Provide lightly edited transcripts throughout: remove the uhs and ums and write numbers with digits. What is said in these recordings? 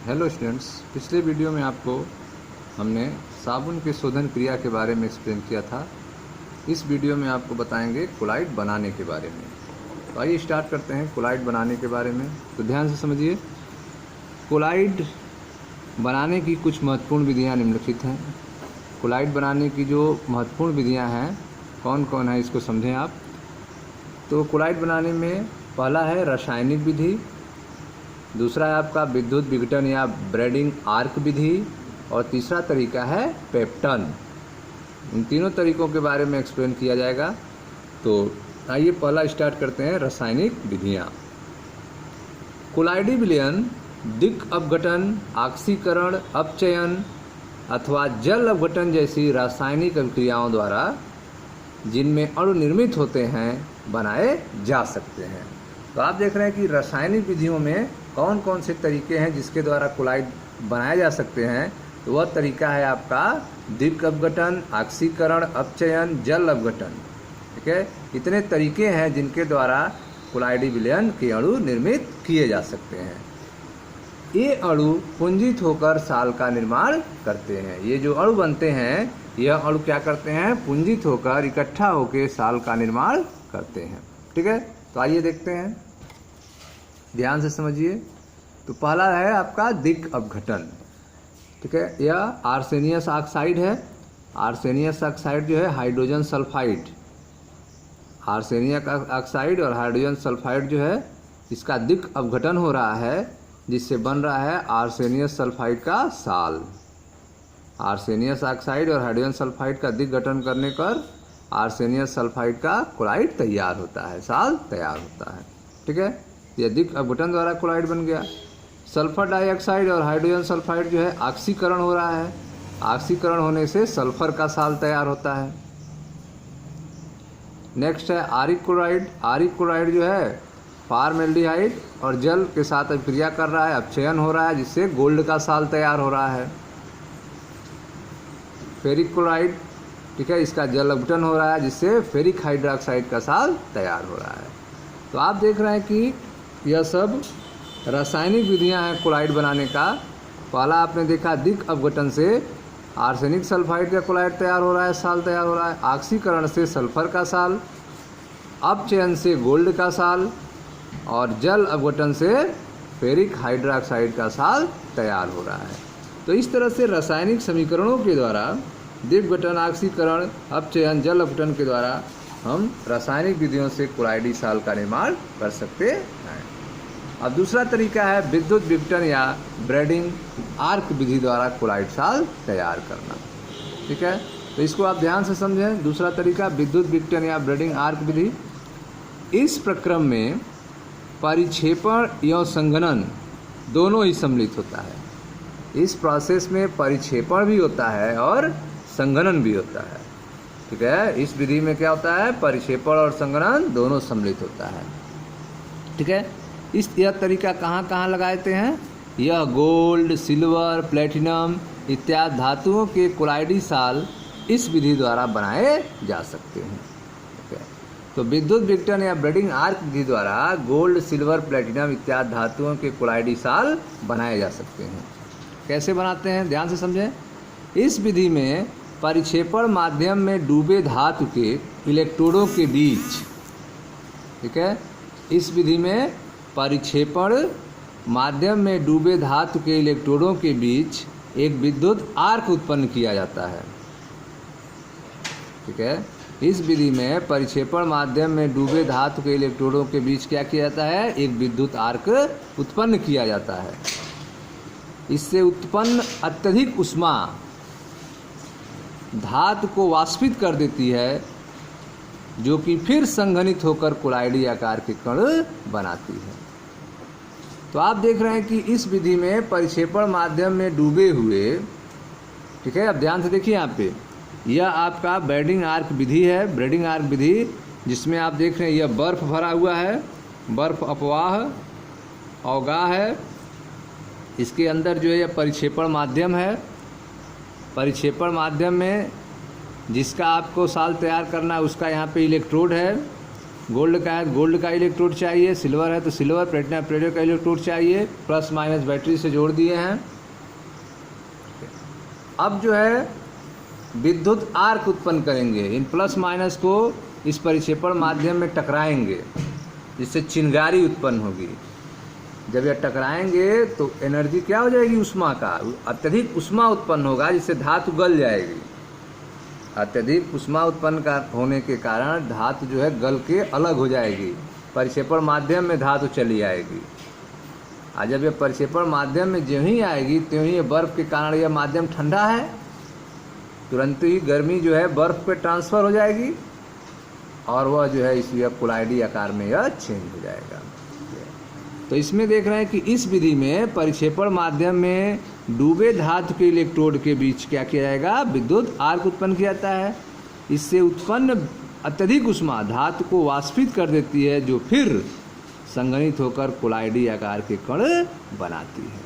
Hello students, पिछले video में आपको हमने साबुन के शोधन क्रिया के बारे में एक्सप्लेन किया था। इस वीडियो में आपको बताएंगे कोलाइड बनाने के बारे में। तो आइए स्टार्ट करते हैं कोलाइड बनाने के बारे में। तो ध्यान से समझिए, कोलाइड बनाने की कुछ महत्वपूर्ण विधियाँ निम्नलिखित हैं। कोलाइड बनाने की जो महत्वपूर्ण विधियाँ हैं कौन कौन है, इसको समझें आप। तो कोलाइड बनाने में पहला है रासायनिक विधि, दूसरा है आपका विद्युत विघटन या ब्रेडिंग आर्क विधि, और तीसरा तरीका है पेप्टन। इन तीनों तरीकों के बारे में एक्सप्लेन किया जाएगा। तो आइए पहला स्टार्ट करते हैं, रासायनिक विधियाँ। कोलाइडी विलयन दिक् अपघटन, ऑक्सीकरण, अपचयन अथवा जल अपघटन जैसी रासायनिक अभिक्रियाओं द्वारा जिनमें अणु निर्मित होते हैं बनाए जा सकते हैं। तो आप देख रहे हैं कि रासायनिक विधियों में कौन कौन से तरीके हैं जिसके द्वारा कोलाइड बनाए जा सकते हैं। तो वह तरीका है आपका दिक् अपघटन, ऑक्सीकरण, अपचयन, जल अपघटन। ठीक है, इतने तरीके हैं जिनके द्वारा कोलाइडी विलयन के अणु निर्मित किए जा सकते हैं। ये अणु पुंजित होकर साल का निर्माण करते हैं। ये जो अणु बनते हैं, यह अणु क्या करते हैं, पुंजित होकर इकट्ठा होकर साल का निर्माण करते हैं। ठीक है, तो आइए देखते हैं, ध्यान से समझिए। तो पहला है आपका दिक् अपघटन। ठीक है, यह आर्सेनियस ऑक्साइड है। आर्सेनियस ऑक्साइड जो है हाइड्रोजन सल्फाइड, आर्सेनियस ऑक्साइड और हाइड्रोजन सल्फाइड जो है, इसका दिक् अपघटन हो रहा है, जिससे बन रहा है आर्सेनियस सल्फाइड का साल। आर्सेनियस ऑक्साइड और हाइड्रोजन सल्फाइड का दिक् गठन करने पर आर्सेनियस सल्फाइड का कोलाइड तैयार होता है, साल तैयार होता है। ठीक है, यह दिक् अपघटन द्वारा कोलाइड बन गया। सल्फर डाइऑक्साइड और हाइड्रोजन सल्फाइड जो है ऑक्सीकरण हो रहा है। ऑक्सीकरण होने से सल्फर का साल तैयार होता है। नेक्स्ट है आरिक क्लोराइड। आरिक क्लोराइड जो है फॉर्मेल्डिहाइड और जल के साथ अभिक्रिया कर रहा है, अपचयन हो रहा है, जिससे गोल्ड का साल तैयार हो रहा है। फेरिक क्लोराइड, ठीक है, इसका जल अपघटन हो रहा है, जिससे फेरिक हाइड्रोक्साइड का साल तैयार हो रहा है। तो आप देख रहे हैं कि यह सब रासायनिक विधियां हैं कोलाइड बनाने का। पहला आपने देखा दिक् अपघटन से आर्सेनिक सल्फाइड का कोलाइड तैयार हो रहा है, साल तैयार हो रहा है। ऑक्सीकरण से सल्फर का साल, अपचयन से गोल्ड का साल, और जल अपघटन से फेरिक हाइड्रोक्साइड का साल तैयार हो रहा है। तो इस तरह से रासायनिक समीकरणों के द्वारा दिक् गठन, ऑक्सीकरण, अपचयन, जल अपघटन के द्वारा हम रासायनिक विधियों से कोलाइडी साल का निर्माण कर सकते हैं। अब दूसरा तरीका है विद्युत विघटन या ब्रेडिंग आर्क विधि द्वारा कोलाइड साल तैयार करना। ठीक है, तो इसको आप ध्यान से समझें। दूसरा तरीका विद्युत विघटन या ब्रेडिंग आर्क विधि। इस प्रक्रम में परिक्षेपण एवं संघनन दोनों ही सम्मिलित होता है। इस प्रोसेस में परिक्षेपण भी होता है और संघनन भी होता है। ठीक है, इस विधि में क्या होता है, परिक्षेपण और संघनन दोनों सम्मिलित होता है। ठीक है, यह तरीका कहाँ कहाँ लगाते हैं, यह गोल्ड, सिल्वर, प्लेटिनम इत्यादि धातुओं के कोलाइडी साल इस विधि द्वारा बनाए जा सकते हैं। ठीक है, तो विद्युत विघटन या ब्रेडिंग आर्क विधि द्वारा गोल्ड, सिल्वर, प्लेटिनम इत्यादि धातुओं के कोलाइडी साल बनाए जा सकते हैं। कैसे बनाते हैं, ध्यान से समझें। इस विधि में परिक्षेपण माध्यम में डूबे धातु के इलेक्ट्रोडों के बीच, ठीक है, इस विधि में परिक्षेपण माध्यम में डूबे धातु के इलेक्ट्रोडों के बीच एक विद्युत आर्क उत्पन्न किया जाता है। ठीक है, इस विधि में परिक्षेपण माध्यम में डूबे धातु के इलेक्ट्रोडों के बीच क्या किया जाता है, एक विद्युत आर्क उत्पन्न किया जाता है। इससे उत्पन्न अत्यधिक ऊष्मा धातु को वाष्पित कर देती है, जो कि फिर संघनित होकर कोलाइडी आकार के कण बनाती है। तो आप देख रहे हैं कि इस विधि में परिक्षेपण माध्यम में डूबे हुए, ठीक है, अब ध्यान से देखिए यहाँ पे, यह आपका ब्रेडिंग आर्क विधि है। ब्रेडिंग आर्क विधि जिसमें आप देख रहे हैं यह बर्फ भरा हुआ है, बर्फ अपवाह अवगाह है। इसके अंदर जो है यह परिक्षेपण माध्यम है। परिक्षेपण माध्यम में जिसका आपको साल तैयार करना है उसका यहाँ पे इलेक्ट्रोड है, गोल्ड का है तो गोल्ड का इलेक्ट्रोड चाहिए, सिल्वर है तो सिल्वर, प्लेटिनम प्लेटिनम का इलेक्ट्रोड चाहिए, प्लस माइनस बैटरी से जोड़ दिए हैं। अब जो है विद्युत आर्क उत्पन्न करेंगे, इन प्लस माइनस को इस परिक्षेपण माध्यम में टकराएंगे, जिससे चिंगारी उत्पन्न होगी। जब यह टकराएंगे तो एनर्जी क्या हो जाएगी, ऊष्मा का, अत्यधिक ऊष्मा उत्पन्न होगा, जिससे धातु गल जाएगी। अत्यधिक ऊष्मा उत्पन्न होने के कारण धातु जो है गल के अलग हो जाएगी, परिक्षेपण माध्यम में धातु चली आएगी। और जब यह परिक्षेपण माध्यम में ज्यों ही आएगी त्यों ही बर्फ के कारण यह माध्यम ठंडा है, तुरंत ही गर्मी जो है बर्फ पे ट्रांसफ़र हो जाएगी और वह जो है इस कोलाइडी आकार में यह चेंज हो जाएगा। तो इसमें देख रहे हैं कि इस विधि में परिक्षेपण माध्यम में डूबे धातु के इलेक्ट्रोड के बीच क्या किया जाएगा, विद्युत आर्क उत्पन्न किया जाता है। इससे उत्पन्न अत्यधिक ऊष्मा धातु को वाष्पित कर देती है, जो फिर संघनित होकर कोलाइडी आकार के कण बनाती है।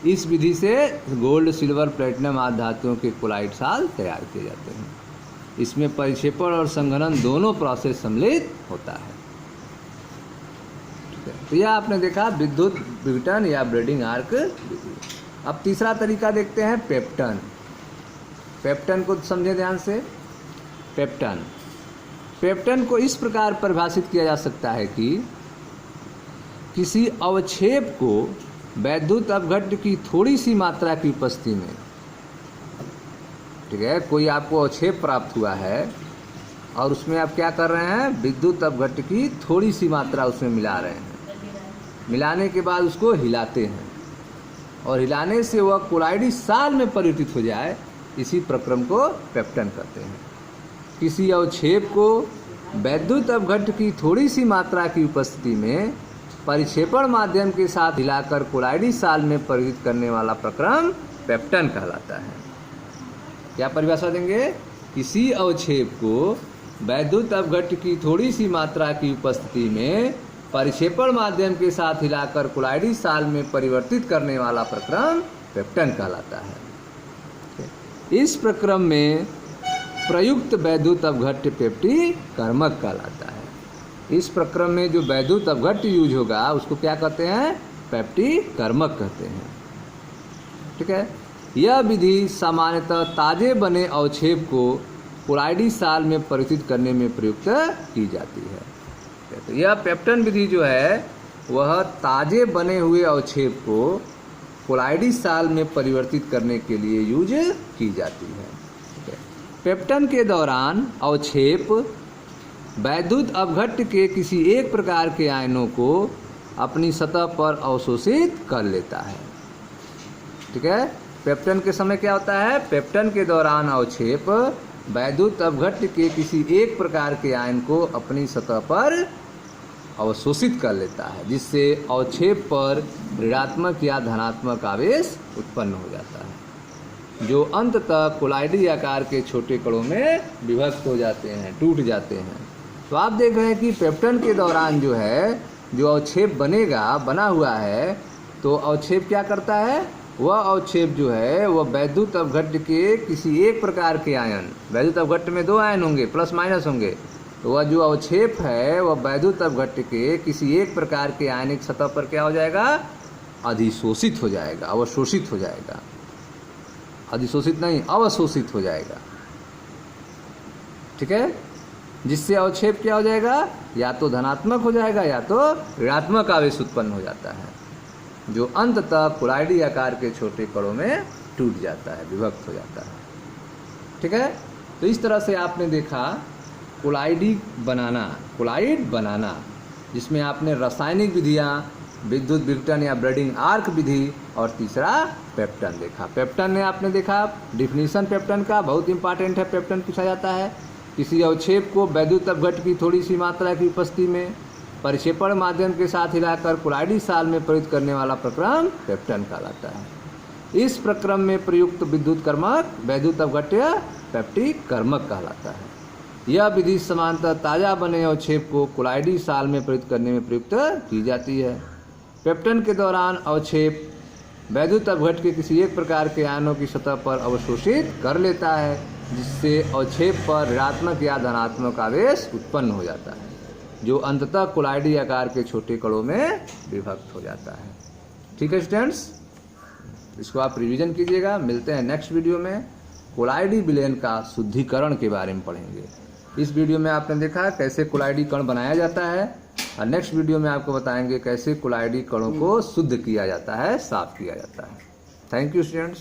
इस विधि से गोल्ड, सिल्वर, प्लेटिनम आदि धातुओं के कोलाइड साल तैयार किए जाते हैं। इसमें परिक्षेपण और संघनन दोनों प्रोसेस सम्मिलित होता है। तो यह आपने देखा विद्युत विघटन या ब्रेडिंग आर्क विधि। अब तीसरा तरीका देखते हैं, पेप्टन। पेप्टन को समझे ध्यान से। पेप्टन को इस प्रकार परिभाषित किया जा सकता है कि किसी अवक्षेप को वैद्युत अपघट्य की थोड़ी सी मात्रा की उपस्थिति में, ठीक है, कोई आपको अवक्षेप प्राप्त हुआ है और उसमें आप क्या कर रहे हैं, विद्युत अपघट्य की थोड़ी सी मात्रा उसमें मिला रहे हैं। मिलाने के बाद उसको हिलाते हैं और हिलाने से वह कोलाइडी साल में परिवर्तित हो जाए, इसी प्रक्रम को पेप्टन कहते हैं। किसी अवक्षेप को वैद्युत अपघट्य की थोड़ी सी मात्रा की उपस्थिति में परिक्षेपण माध्यम के साथ हिलाकर कोलाइडी साल में परिवर्तित करने वाला प्रक्रम पेप्टन कहलाता है। क्या परिभाषा देंगे, किसी अवक्षेप को वैद्युत अपघट्य की थोड़ी सी मात्रा की उपस्थिति में परिक्षेपण माध्यम के साथ हिलाकर कोलाइडी साल में परिवर्तित करने वाला प्रक्रम पेप्टन कहलाता है। इस प्रक्रम में प्रयुक्त वैद्युत अपघट्य पेप्टी कर्मक कहलाता है। इस प्रक्रम में जो वैद्युत अपघट्य यूज होगा उसको क्या कहते हैं, पेप्टी कर्मक कहते हैं। ठीक है, यह विधि सामान्यतः ताजे बने अवक्षेप को कोलाइडी साल में परिवर्तित करने में प्रयुक्त की जाती है। तो यह पेप्टन विधि जो है वह ताजे बने हुए अवक्षेप को कोलाइडी साल में परिवर्तित करने के लिए यूज की जाती है। पेप्टन के दौरान अवक्षेप वैद्युत अपघट्य के किसी एक प्रकार के आयनों को अपनी सतह पर अवशोषित कर लेता है। ठीक है, पेप्टन के समय क्या होता है, पेप्टन के दौरान अवक्षेप वैद्युत अपघट्य के किसी एक प्रकार के आयन को अपनी सतह पर अवशोषित कर लेता है, जिससे अवक्षेप पर ऋणात्मक या धनात्मक आवेश उत्पन्न हो जाता है, जो अंततः कोलाइडी आकार के छोटे कणों में विभक्त हो जाते हैं, टूट जाते हैं। तो आप देख रहे हैं कि पेप्टन के दौरान जो है जो अवक्षेप बना हुआ है, तो अवक्षेप क्या करता है, वह अवक्षेप जो है वह वैद्युत अपघट्य के किसी एक प्रकार के आयन, वैद्युत अपघट्य में दो आयन होंगे, प्लस माइनस होंगे, तो वह जो अवक्षेप है वह वैद्युत अपघट्य के किसी एक प्रकार के आयनिक सतह पर क्या हो जाएगा, अधिशोषित हो जाएगा, अवशोषित हो जाएगा। अधिशोषित नहीं, अवशोषित हो जाएगा। ठीक है, जिससे अवक्षेप क्या हो जाएगा, या तो धनात्मक हो जाएगा या तो ऋणात्मक आवेश उत्पन्न हो जाता है, जो अंततः कोलाइडी आकार के छोटे कणों में टूट जाता है, विभक्त हो जाता है। ठीक है, तो इस तरह से आपने देखा कोलाइड बनाना, जिसमें आपने रासायनिक विधियाँ, विद्युत विघटन या ब्रेडिंग आर्क विधि और तीसरा पेप्टन देखा। पेप्टन ने आपने देखा डिफिनीशन पेप्टन का बहुत इंपॉर्टेंट है, पेप्टन पूछा जाता है। किसी अवक्षेप को वैद्युत अपघट्य की थोड़ी सी मात्रा की उपस्थिति में परिक्षेपण माध्यम के साथ हिलाकर कोलाइडी साल में परिवर्तित करने वाला प्रक्रम पेप्टन कहलाता है। इस प्रक्रम में प्रयुक्त विद्युत कर्मक वैद्युत अपघट्य पेप्टी कर्मक कहलाता है। यह विधि समानतः ताजा बने अवक्षेप को कोलाइडी साल में परिवर्तित करने में प्रयुक्त की जाती है। पेप्टन के दौरान अवक्षेप वैद्युत अपघट्य के किसी एक प्रकार के आयनों की सतह पर अवशोषित कर लेता है, जिससे अवक्षेप पर ऋणात्मक या धनात्मक आवेश उत्पन्न हो जाता है, जो अंततः कोलाइडी आकार के छोटे कणों में विभक्त हो जाता है। ठीक है स्टूडेंट्स, इसको आप रिवीजन कीजिएगा। मिलते हैं नेक्स्ट वीडियो में। कोलाइडी विलयन का शुद्धिकरण के बारे में पढ़ेंगे। इस वीडियो में आपने देखा कैसे कोलाइडी कण बनाया जाता है, और नेक्स्ट वीडियो में आपको बताएंगे कैसे कोलाइडी कणों को शुद्ध किया जाता है, साफ किया जाता है। Thank you students.